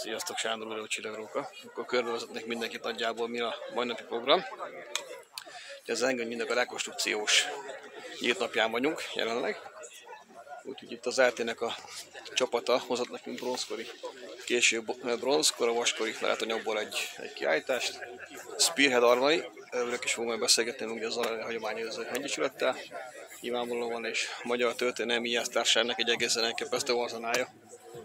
Sziasztok, Sándor Videó Csillagróka. Akkor körbevezetnék mindenkit nagyjából, mi a mai napi program. Ez Engedménynek a rekonstrukciós nyílt napján vagyunk jelenleg. Úgyhogy itt az RT-nek a csapata hozott nekünk bronzkori, késő bronzkor, a vaskori leletanyagból egy kiállítást. Spearhead Armory, ők is fogunk majd beszélgetni ugye az Hagyományőrző Egyesülettel. Nyilvánvalóan és a Magyar Történelmi Ijesztárságnak egy egészen elképesztő arzenája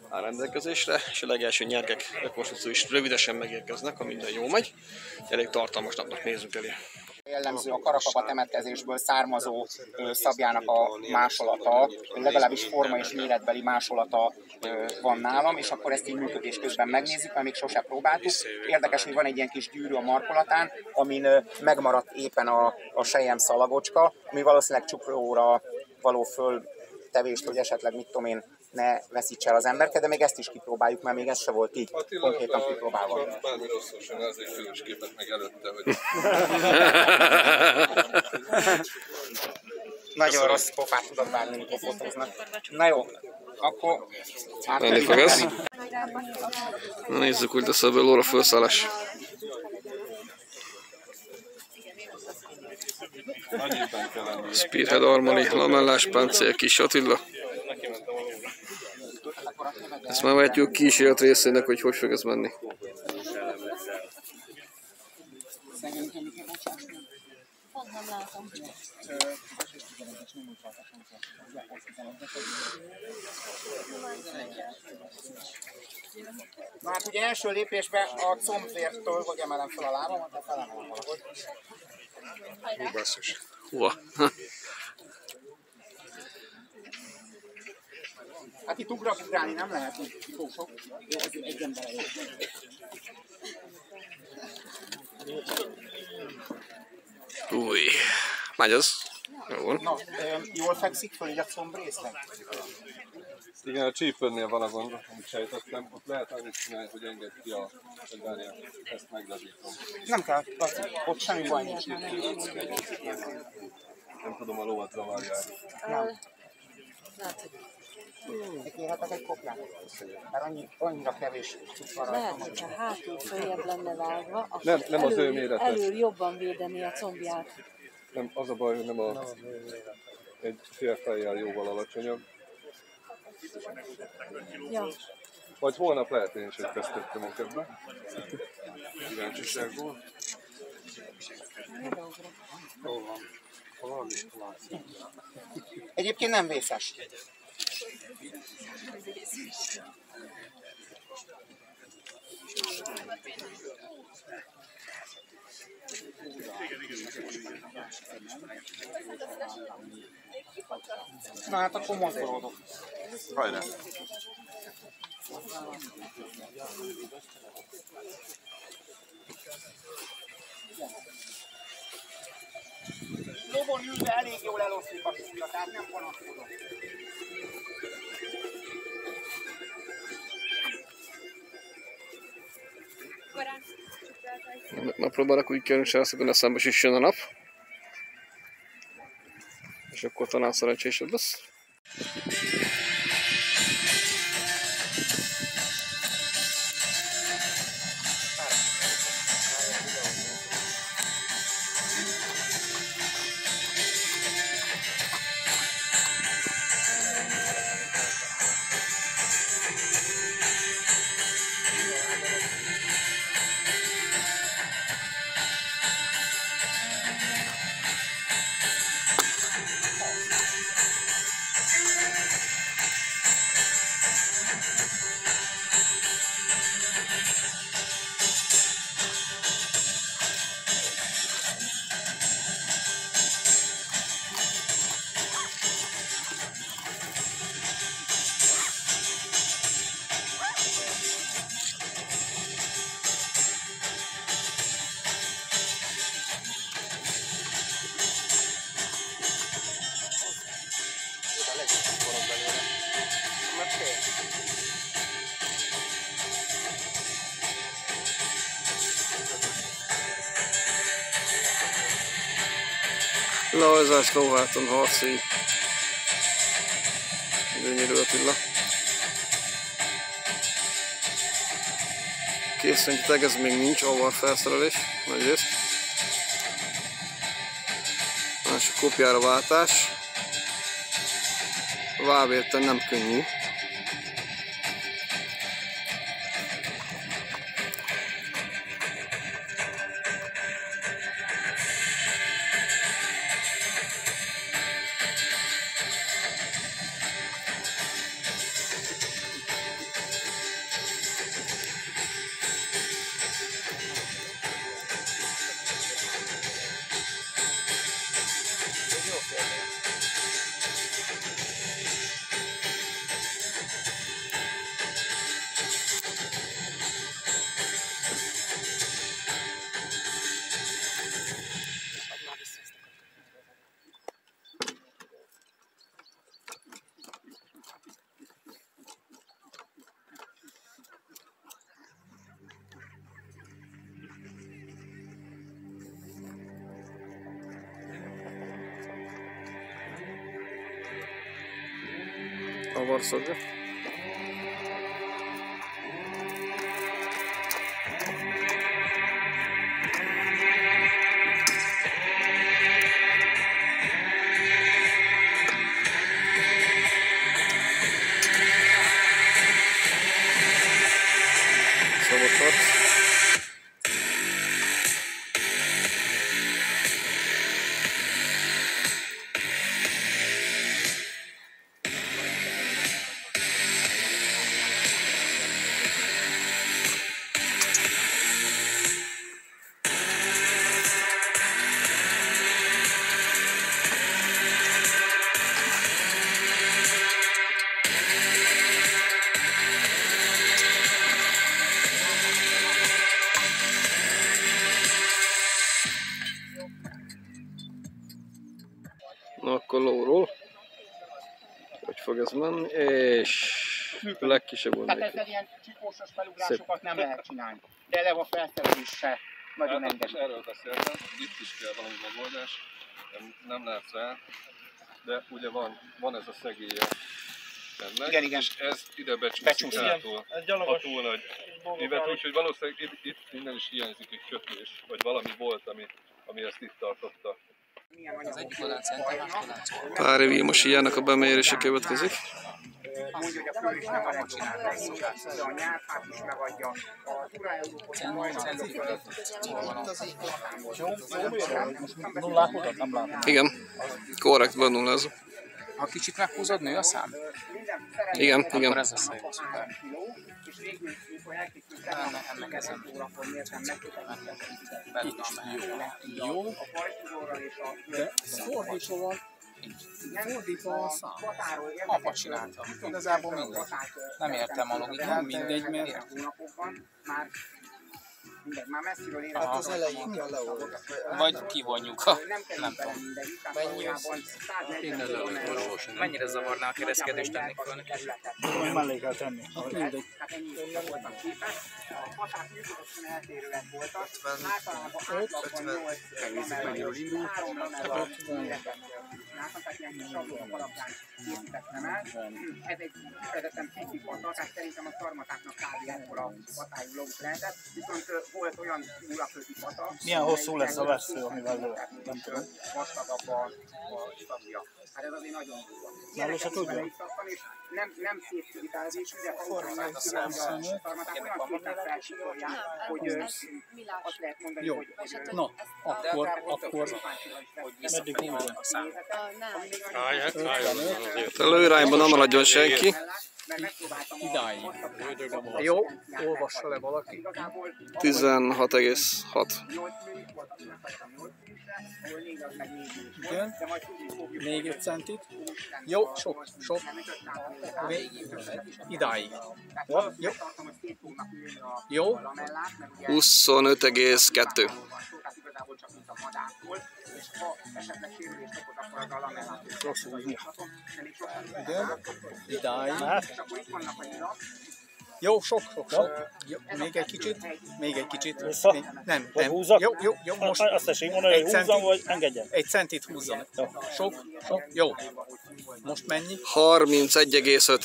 áll rendelkezésre, és a legelső nyergek rekonstrukció is rövidesen megérkeznek, ha minden jól megy. Elég tartalmas napnak nézzünk elé. Jellemző a Karakaba temetkezésből származó szabjának a másolata, legalábbis forma és méretbeli másolata van nálam, és akkor ezt így működés közben megnézzük, mert még sose próbáltuk. Érdekes, hogy van egy ilyen kis gyűrű a markolatán, amin megmaradt éppen a selyem szalagocska, ami valószínűleg csuklóra való föltevést, hogy esetleg mit tudom én, ne veszítse el az emberke, de még ezt is kipróbáljuk, mert még ez se volt így konkrétan kipróbálva. Bármi rosszosan, az egy fülös képet meg előtte, hogy... Nagyon rossz pofát tudok várni, mikor fotóznak. Na jó, akkor... Menni fog ez? Na nézzük, hogy lesz ebből óra felszállás. Spearhead Armory, lamellás páncél, Kis Attila. Ezt már vehetjük kísérlet részének, hogy fog ez menni. Nem látom. Na hát ugye első lépésben a combvértől, hogy emelem fel a lábamat, de felemelem valahogy. Hú, basszus. Húha. Hát itt ugrálni nem lehet, hogy sok. Jó, az egy ember jó. Új. Megy az. Jó van. Na, jól fekszik föl így a combrésznek? Igen, a csípőnél van a gond, amit sejtettem. Ott lehet annyit csinálni, hogy engedd ki a várját. Ezt meglazítom. Nem kell, ott semmi baj nincs. Nem tudom, a lovat zavarja. Nem. Kérhetek egy koplát? Mert annyira kevés van rajta. Lehet, hogyha hátul följebb lenne vágva, akkor Nem az ő mérete. elől jobban védeni a combját. Nem, az a baj, hogy nem a... Egy fél fejjel jóval alacsonyabb. Ja. Vagy holnap lehet én is egy tesztet nyomok ebbe. Kíváncsiságból. Egyébként nem vészes. Na hát akkor mozgolódok. Hajrá! Lobon ülve elég jól eloszlik a súlya, tehát nem panaszkodok. Megpróbálok úgy kérni, hogy elszakadni, a szembe süssön a nap. És akkor talán szerencsésebb lesz. Lajzás lóháton harci. Gyönyörű Attila. Készszerintileg ez még nincs avar felszerelés, nagyrészt. És a kopjára váltás. A vábérten nem könnyű. Avarszög. Szabadhat. Na akkor lóról. Hogy fog ez menni? És a legkisebb Tehát gondék. ezzel ilyen csipósos felugrásokat nem lehet csinálni. De eleve a felszerelés se nagyon Hát, engedi. és erről beszéltem, hogy itt is kell valami megoldás, nem látsz rá, de ugye van ez a szegélye ennek, Igen, igen. és ez ide becsúszik Becsúszik. hátul, a túl nagy ívet, úgyhogy valószínűleg itt innen is hiányzik egy kötés, vagy valami volt, ami ezt itt tartotta. Az egyik oldalán szerintem, másik oldalán Pár év most ilyenek a bemérése következik. mondja, hogy a fő is nem akar csinálni, de a nyárfát is megadja. A turájúról Igen, korrekt, benullázó. ha kicsit meghúzod, nő a szám? Igen, Akkor igen. ez lesz a jó, szuper. Ennek ezen jó. De fordítva van. Fordítva a szám. Apa csinálta. Igazából mindegy. Nem értem a logikát. Nem mindegy, mert Már messziről érem. hát az elején kell leolni. Vagy kivonjuk a... Nem tudom. Mennyi az? Mennyire zavarná a kereskedést tennék föl neki? Mellé kell tenni. Hát mindegy. Mennyiről indul? Ez egy kifejezetten pici pata, tehát szerintem a szarmatáknak kb. Ekkora patájú lók lehetett, viszont volt olyan figuraközi pata. Milyen hosszú lesz a vesző, amivel lő? Nem tudom. Vastagabb a szavja. Hát ez azért nagyon durva. Már se tudja. És nem szép kivitelezésű, de a szarmaták olyan szépen felcsikolják, hogy azt lehet mondani, Jó. hogy Na, akkor meddig húzom? Előirányban nem maradjon senki. Idáig. Jó, olvassa le valaki. 16,6. Igen. Még egy centit. Jó, sok. Idáig. Jó. Jó. 25,2. Rossz húzni. Igen. Idáig. Jó, sok. Jó, még egy kicsit. Vissza? Nem. húzzak? Jó, most Azt tessék mondani, hogy húzzam, vagy engedjem? egy centit húzzam. Sok. Jó. Most mennyi? 31,5.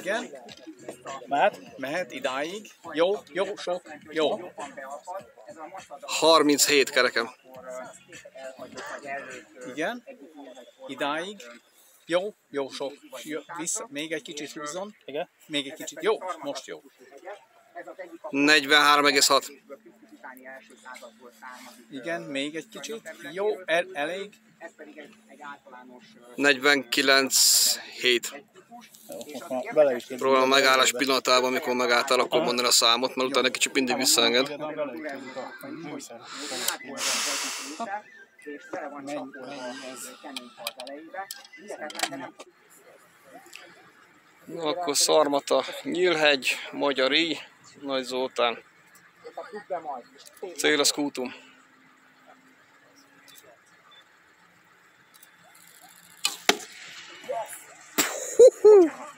Igen. Mehet? Mehet idáig. Jó, jó, sok, jó. 37 kerekem. Igen. Idáig. Jó, jó, sok. Jó, vissza, még egy kicsit húzzon. Igen. Még egy kicsit. Jó, most jó. 43,6. Igen, még egy kicsit. Jó, elég. 49,7. Bele is kell. Próbálom a megállás pillanatában, amikor megálltál, akkor mondani a számot, mert utána kicsit mindig visszaenged. Na, akkor Szarmata, Nyílhegy, Magyari, Nagy Zoltán. Cél a Skútum.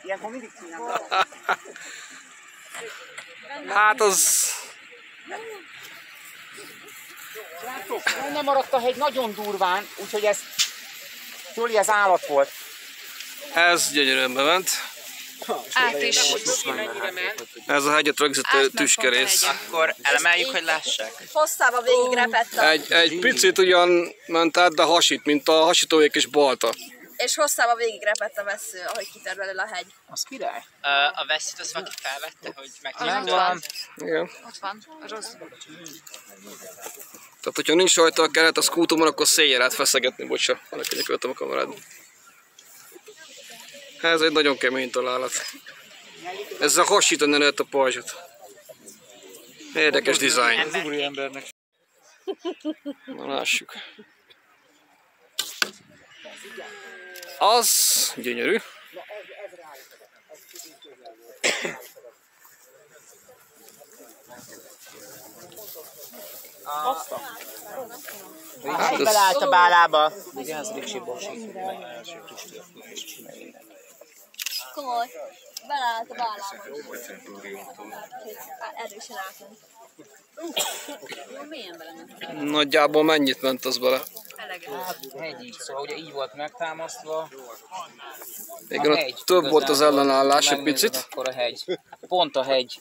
Ilyenkor mindig csinálom. Hát az... Nem maradt a hegy nagyon durván, úgyhogy ez Tőli ez állat volt. Ez gyönyörűen bement. Át is. Ez a hegyet rögzítő tüskerész. Akkor elemeljük, hogy lássák. Hosszában végig repett Egy picit ugyan ment át, de hasít, mint a hasítóék és balta. és hosszában végig repett a vessző, ahogy kitör belőle a hegy. Az király. A veszélyt azt valaki felvette, hogy Ott megnézd. van. Igen. Ott van. Rossz. Tehát, hogyha nincs rajta a keret a Skútumon, akkor széjjel át feszegetni, bocsa, annak könyököltem a kamerád. Ez egy nagyon kemény találat. Ezzel hasítani lehet a pajzsot. Érdekes dizájn. Az úri embernek. Na lássuk. Az gyönyörű. Hát beleállt a bálába. Komoly. Beleállt a bálába. Erősen átment. Milyen bele? Nagyjából mennyit ment az bele? Hát hegyig, szóval ugye így volt megtámasztva. Igen, ott több volt az ellenállás egy picit. Akkor a hegy. Pont a hegy.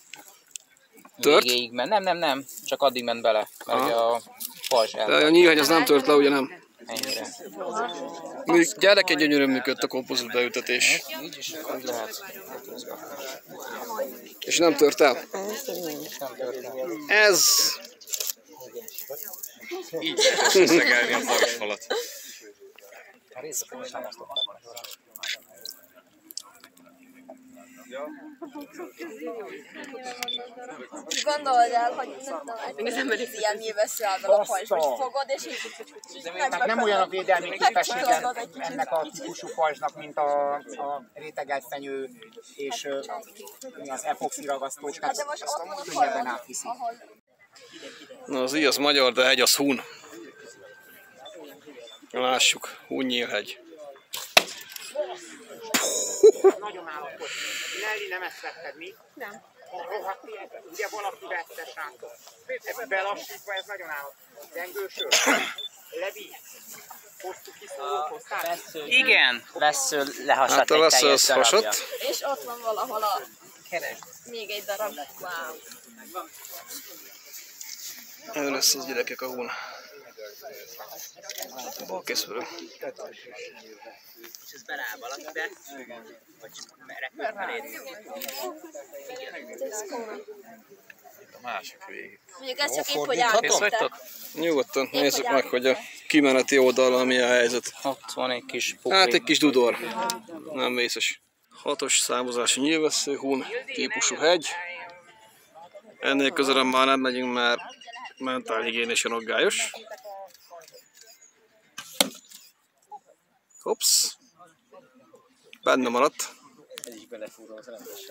Tört? Végéig ment. Nem, csak addig ment bele. Mert ugye a pajzs De a Nyílhegy az nem tört le, ugye nem? ennyire. Gyerek egy gyönyörűen működött a kompozit beültetés. Így is úgy lehet. És nem tört el? Ez... Így lehet szeszegelni a farsfalat. A részeket is támasztották. Gondold el, hogy az ember is ilyen nyilvesző a pajzs, hogy fogod, és így Tehát nem olyan a védelmi képessége ennek a típusú pajzsnak, mint a rétegelt fenyő és mi az epoxi ragasztók, tehát könnyebben átviszi. Na az az magyar, de hegy az hun. Lássuk, Hun Nyílhegy. Nagyon állatos. Nelly, nem ezt vetted, mi? Nem. Rohadt ilyetek. Ugye valaki vette, srácok. Ez belassítva, ez nagyon állatos. Gyengősöl. Levi. Hoztuk ki szólót, hoztál? Igen, vessző lehasadt Hát a egy vesző teljes az darabja. hasadt. és ott van valahol a... még egy darab. Wow. Ő lesz az gyerekek a hun. Bal készülő. És ez beleáll valakibe, vagy repül feléd. A másik végig. Mondjuk ez csak épp, hogy átmentek. Nyugodtan nézzük meg, hogy a kimeneti oldalon mi a helyzet. Ott van egy kis pukli. Hát egy kis dudor. Nem vészes. 6-os számozási nyílvessző, hun típusú hegy. Ennél közelebb már nem megyünk, mert mentálhigiénésen aggályos. Hops. Benne maradt.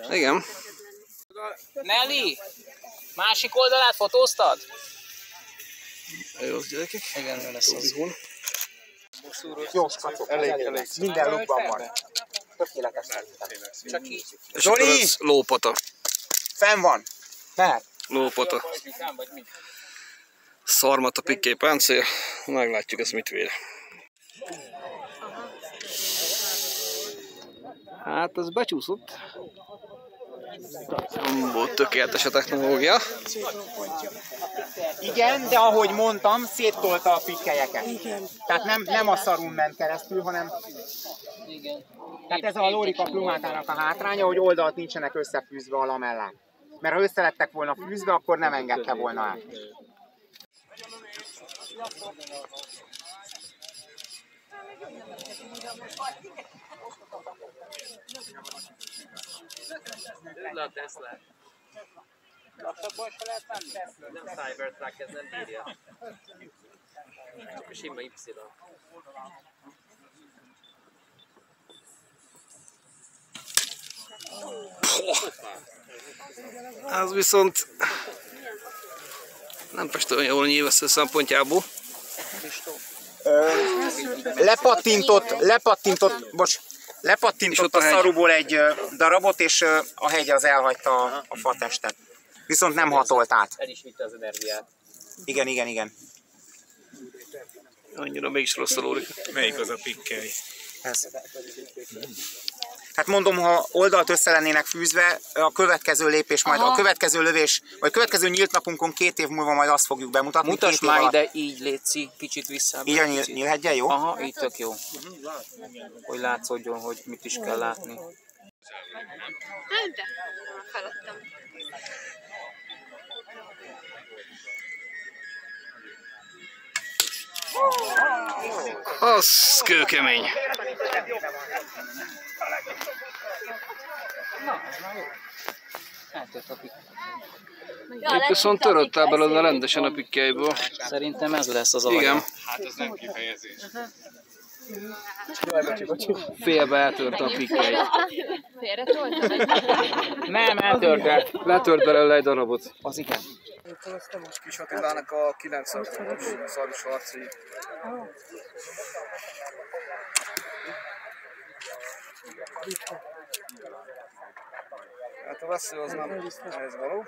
Igen. Nelly! Másik oldalát fotóztad? Jó, az gyerekek. Igen, ő lesz az. Hun. Jó, skacok, elég. Minden lukban van. Tökéletes szerintem. Csak így. És akkor ez lópata. Fenn van. Mehet. Lópata. Szarmata pikké páncél. Meglátjuk, ez mit vér. Hát ez becsúszott. Nem volt tökéletes a technológia. Igen, de ahogy mondtam, széttolta a pikkelyeket. Tehát nem a szarun ment keresztül, hanem... Tehát ez a Lorica plumátának a hátránya, hogy oldalt nincsenek összefűzve a lamellák. Mert ha össze lettek volna fűzve, akkor nem engedte volna át. Le a Tesla. Lassabban se lehet menni? Nem Cybertruck, ez nem bírja. Csak a sima Y. Az viszont nem festő olyan jól nyilvesző szempontjából. Lepattintott a szaruból egy darabot, és a hegy az elhagyta a fatestet. Viszont nem hatolt át. El is vitte az energiát. Igen. Annyira mégis rossz a Lórika. Melyik az a pikkely? Ez. Hát mondom, ha oldalt össze lennének fűzve, a következő lépés majd, a következő lövés, vagy következő nyílt napunkon 2 év múlva majd azt fogjuk bemutatni. Mutasd már ide, így létszi, kicsit vissza. Így a nyílhegyen, jó? Aha, így tök jó. Hogy látszódjon, hogy mit is kell látni. Nem, de feladtam. Az kőkemény. Itt viszont töröttál belőle rendesen a pikkelyből. Szerintem ez lesz az alanya. Igen. Hát ez nem kifejezés. Félbe eltörte a pikkely. Nem, eltörte. Letört belőle egy darabot. Az igen. Kis Attilának a 90-es szaros harci. Hát a vesző az nem ehhez való.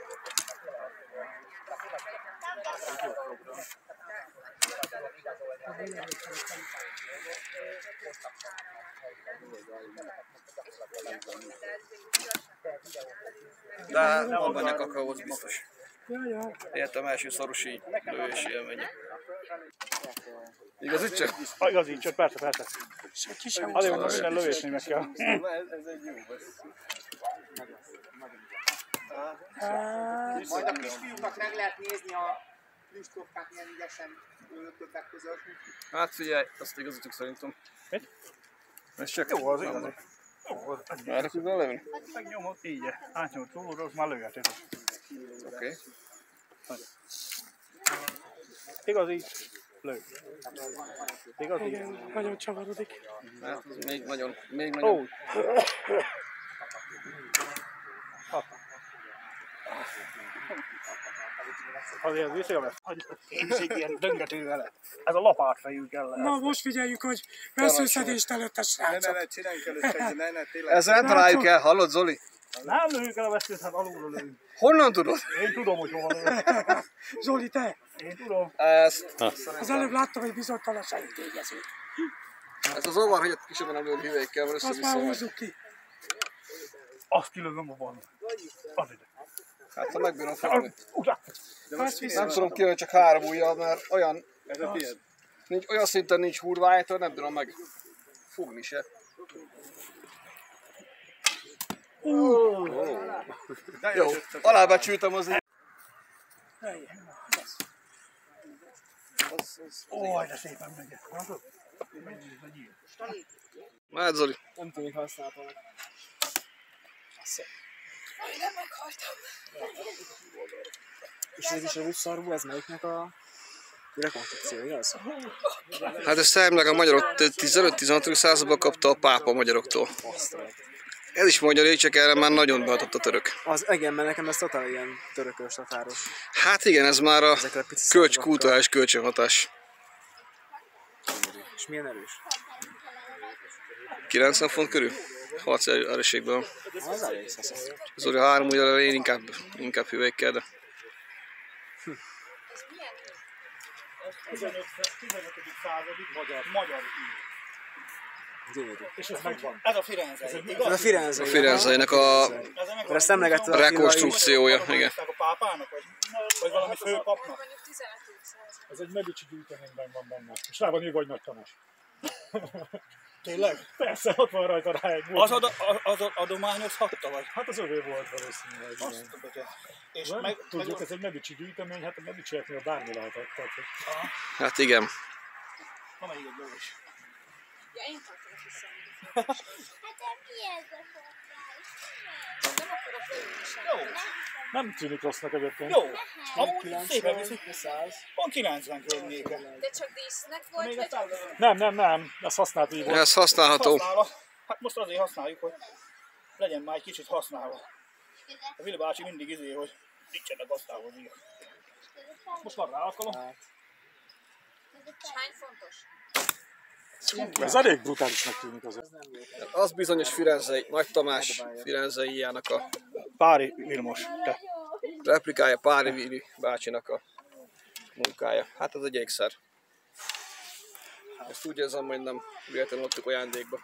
De van benne kakaó, az biztos. Értem első szarosi lövési élménye. Igazítsák? Igazítsák, persze. Azért mondom, minden lövésnél meg kell. Majd a kisfiúkat meg lehet nézni a lüstkopkát milyen ügyesen többek között. Hát figyelj, azt igazítjuk szerintem. Mit? Ez csak Jó, az igaz. Erre tudod lövni? Megnyomod, így. Átnyomod túlra, az már lőheted. Oké. Igazít, lő. Igazít. Nagyon csavarodik. Hát ez még nagyon. Ó. Azért ez viszi a vesz. Én is egy ilyen döngető vele. Ez a lapátfejű kell. Na most figyeljük, hogy veszőszedést előtt a srácok. csináljunk előtt, tényleg. Ezzel nem találjuk el, hallod Zoli? Nem lőjük el a veszőt, hát alulról lőjük. Honnan tudod? Én tudom, hogy hova lőjük. Zsoli, te! Én tudom. Ezt. Az előbb láttam egy bizonytalan segítségezőt. Ez az óvar, hogy ott kisebben nem lőd hüvelyekkel, mert Azt már össze-vissza megy. húzzuk ki. Azt kilövöm a band. Az ide. Hát ha megbírom fogni. Azt Nem tudom ki, hogy csak 3 ujjal, mert olyan... Nincs, olyan szinten nincs hurvájától, nem tudom meg fogni se. Jó, alábecsültem az így. Ó, de szépen megy. Mehet Zoli. Nem tudom, hogy használtam. Nem meghaltam. És ez is a russzarvú, ez melyiknek a rekonstrukció, igaz? Hát ezt elvileg a magyarok 15-16. században kapta a pápa a magyaroktól. Ez is magyar, csak erre már nagyon behatott a török. Az igen, mert nekem ez totál ilyen törökös, tatáros. Hát igen, ez már a kulturális kölcsönhatás. És milyen erős? 90 font körül? Harci erősségben. Az elég szeszes. Zoli 3 ujjal, én inkább hüvelyekkel, de... 15. századi magyar ír. Gyönyörű. És ez megvan. Ez a Firenze, igaz? Ez a Firenze. A Firenzeinek a Mert ezt emlegetted a rekonstrukciója, igen. A pápának, vagy valami főpapnak? Ez egy Medici gyűjteményben van benne. És rá van írva, hogy Nagy Tamás. Tényleg? Persze, ott van rajta rá egy Az adományozhatta, vagy? Hát az övé volt valószínűleg. Igen. És Tudjuk, ez egy Medici gyűjtemény, hát a Medicieknél bármi lehetett. Tehát, hogy... Hát igen. Na, még egy dolog is. Ja, én tartom hiszem. Hát mi ez a forrás? Nem akarok lőni semmit. Nem tűnik rossznak egyébként. Jó, amúgy szépen viszik. Pont 90 környéke. De csak dísznek volt, vagy? Nem, ez használt így volt. Ez használható. Hát most azért használjuk, hogy legyen már egy kicsit használva. A Vili bácsi mindig hogy nincsenek használva. Most van rá alkalom. És hány fontos? Ez elég brutálisnak tűnik azért. Az bizonyos Firenzei, Nagy Tamás Firenzeijának a Pári Vilmos, te. replikája, Pári Vili bácsinak a munkája. Hát ez egy ékszer. Ezt úgy érzem, hogy nem véletlenül adtuk ajándékba.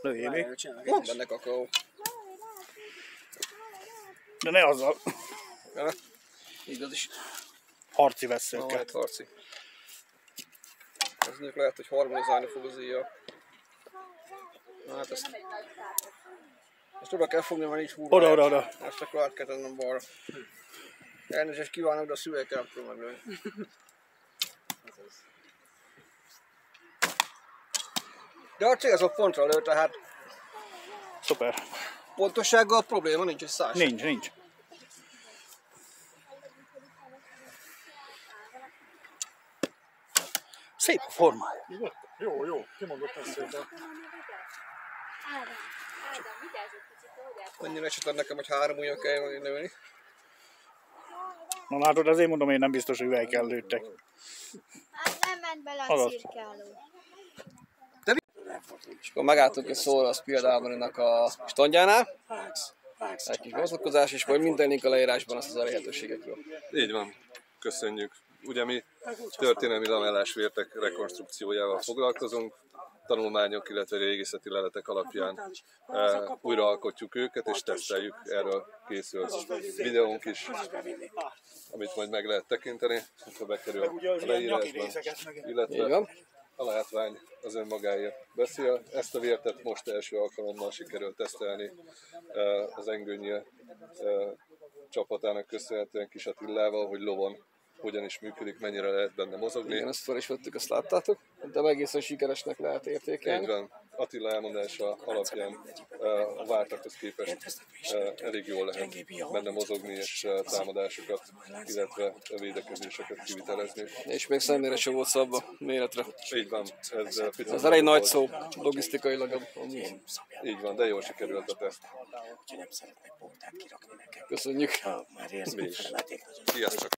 Lőjél még. Van benne kakaó. De ne azzal. Ja, igaz is. Harci Na, veszőkkel. lehet harci. Ez mondjuk lehet, hogy harmonizálni fog az íjjal. Na hát ezt oda kell fogni, mert nincs húrva. Oda. Ezt akkor át kell tennem balra. Elnézést kívánok, de a szüvegekkel nem tudom meglőni. De a célzott pontra lő, tehát Szuper. pontossággal probléma nincs egy szás. Nincs. Szép a formája. Jó, kimondottan szépen. Annyira esetleg nekem, hogy 3 ujjon kell nőni. Na látod, azért mondom, én nem biztos, hogy üvegekkel lőttek. Hát nem ment bele a cirkáló. És akkor megálltunk egy szóra a Spiridálmaninak a standjánál. Egy kis mozgókozás, és majd minden link a leírásban azt az elérhetőségekről. Így van, köszönjük. Ugye mi történelmi lamellásvértek rekonstrukciójával foglalkozunk, tanulmányok, illetve régészeti leletek alapján újraalkotjuk őket, és teszteljük. Erről készül videónk is, amit majd meg lehet tekinteni, ha bekerül a leírásban, illetve a látvány az önmagáért beszél. Ezt a vértet most első alkalommal sikerült tesztelni az Engőnyél csapatának köszönhetően Kis Attilával, hogy lovon hogyan is működik, mennyire lehet benne mozogni. Igen, ezt fel is vettük, azt láttátok, de egészen sikeresnek lehet értékelni. Így van. Attila elmondása alapján a vártakhoz képest elég jól lehet benne mozogni és támadásokat, illetve védekezéseket kivitelezni. És még személyre sem volt szabva méretre. Így van. Ez elég nagy szó, logisztikailag. Így van, de jól sikerült a teszt. Köszönjük. Sziasztok!